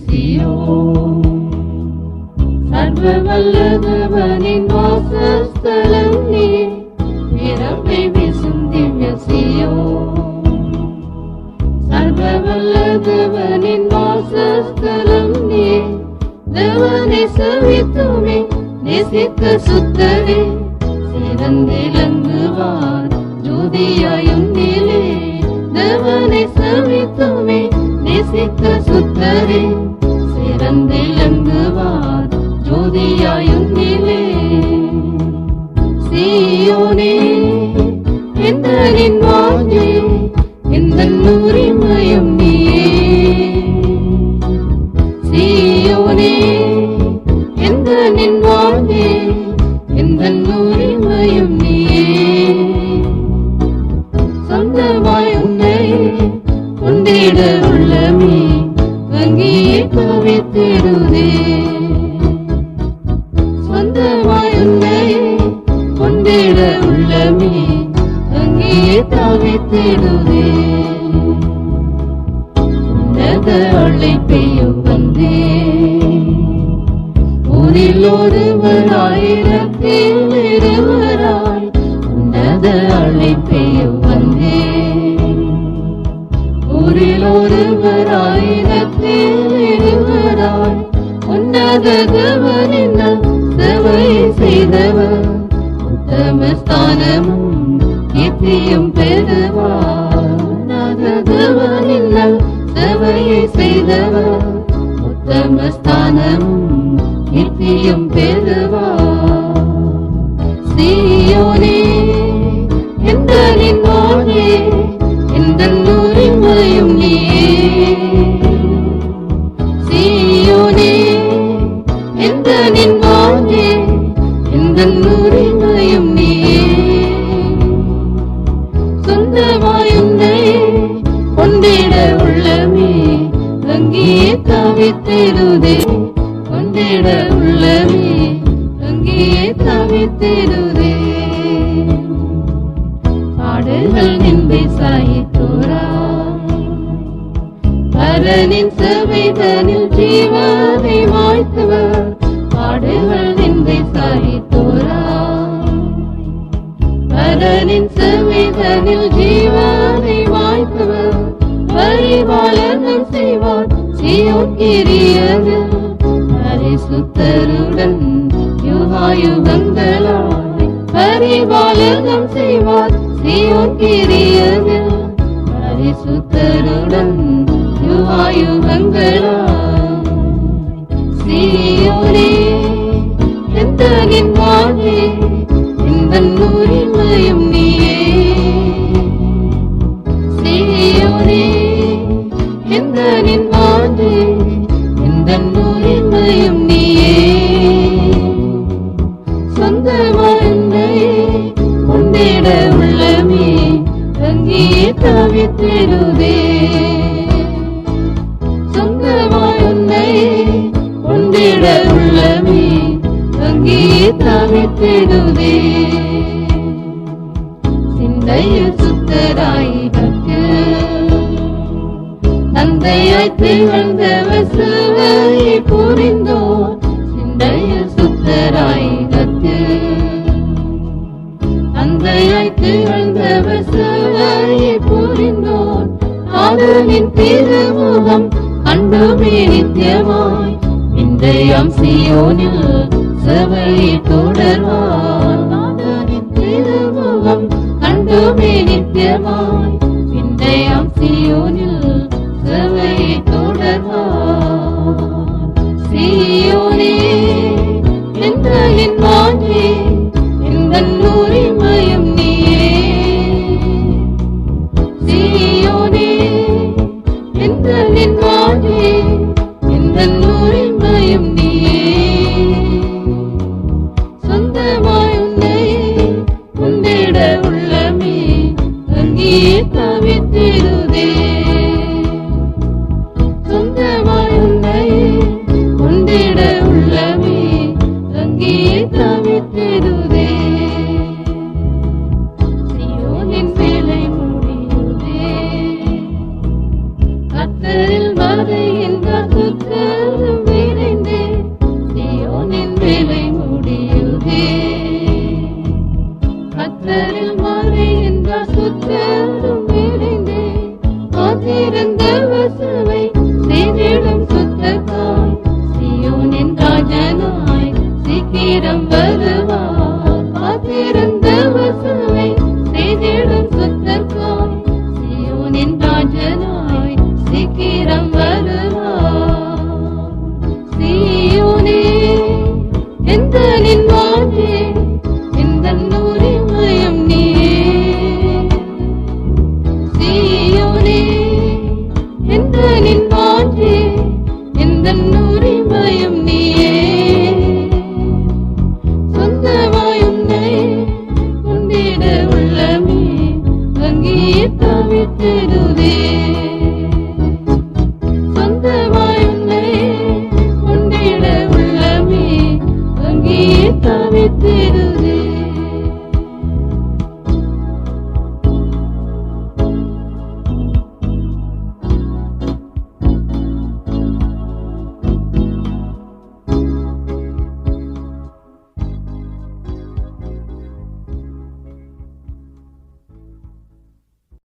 Zion. சர்வ வல்லதவனின் வாசஸ்தலம் நீ, பிறப்பை வீசும் திவ்ய சியோன். சர்வ வல்லதவனின் வாசஸ்தலம் நீ, தேவனை செவித்துமே நேசிக்க சுத்தரே, சிறந்திலங்குவார் ஜோதியாயும் நிலே. தேவனை செவித்துமே நேசிக்க சுத்தரே, சிறந்திலங்குவார் ஜோதியாயும் நிலே. சீயோனே எந்தனின் வாஞ்சே, எந்தன் உரிமையும் நீயே. சீயோனே எந்தனின் வாஞ்சே, எந்தன் உரிமையும் நீயே. சொந்தமாய் உன்னை கொண்டிட உள்ளமே, அங்கேயே கவித்திடுதே. சொந்தமாய் உன்னை கொண்டிட உள்ளமே, அங்கேயே தவித்திடுதே. உன்னத அழைப்பையும் வந்தே, ஊரில் ஒருவர் ஆயிரத்தில் இருவராய். உன்னத அழைப்பையும் வந்தே, ஊரில் ஒருவர் ஆயிரத்தில் இருவராய். உன்னத தேவனின் சேவை செய்தவர், உத்தம ஸ்தானமும் கீர்த்தியும் பெறுவார். உன்னத தேவனின் சேவையை செய்தவர், உத்தம ஸ்தானமும் கீர்த்தியும் பெறுவார். சீயோனே எந்தனின் வாஞ்சே, எந்தன் உரிமையும் நீயே. சீயோனே எந்தனின் வாஞ்சே, எந்தன் உரிமையும் நீயே. சொந்தமாய் உன்னை கொண்டிட உள்ளமே, அங்கேயே தவித்திடுதே. கொண்டிட உள்ளமே, அங்கேயே தவித்திடுதே. பாடுகள் நின்று சாயித்தோரா, பரனின் சபைதனில் ஜீவனை வாய்த்தவர். பாடுகள் நின்று சாயித்தோரா, பரனின் சபைதனில் ஜீவனை வாய்த்தவர். பரிபாலனம் செய்வார் சீயோன் கிரியதில், பரிசுத்தருடன் யுகாயுகங்களாய். பரிபாலனம் செய்வார் சீயோன் கிரியதில், பரிசுத்தருடன் யுகாயுகங்களாய். சீயோனே எந்தனின் வாஞ்சே, எந்தன் உரிமையும் நீயே. சீயோனே எந்தனின் வாஞ்சே, எந்தன் உரிமையும் நீயே. சொந்தமாய் உன்னை கொண்டிட உள்ளமே, அங்கேயே தவித்திடுதே. சொந்தமாய் உன்னை கொண்டிட உள்ளமே, அங்கேயே தவித்திடுதே. சிந்தையில் சுத்தராயிற்கு தந்தையாய் திகழ்ந்தவர் சிலுவையை புரிந்தோர். சிந்தையில் சுத்தராயிற்கு தந்தையாய் திகழ்ந்தவர் சிலுவையை புரிந்தோர். ஆதலின் திருமுகம் கண்டுமே நித்தியமாய், இன்றையாம் சீயோனில் சேவையை தொடர்வார். ஆதலின் திருமுகம் கண்டுமே நித்தியமாய், இன்றையாம் சீயோனில் சேவையை தொடர்வார். சீயோனே எந்தனின் வாஞ்சே, எந்தன் உரிமையும் நீயே. சீயோனே எந்தனின் வாஞ்சே, எந்தன் உரிமையும் நீயே. சொந்தமாய் உன்னை கொண்டிட உள்ளமே, அங்கேயே தவித்திடுதே. சொந்தமாய் உன்னை கொண்டிட உள்ளமே, அங்கேயே தவித்திடுதே. தேவனின் வாஞ்சே எந்த உரிமையும் நீ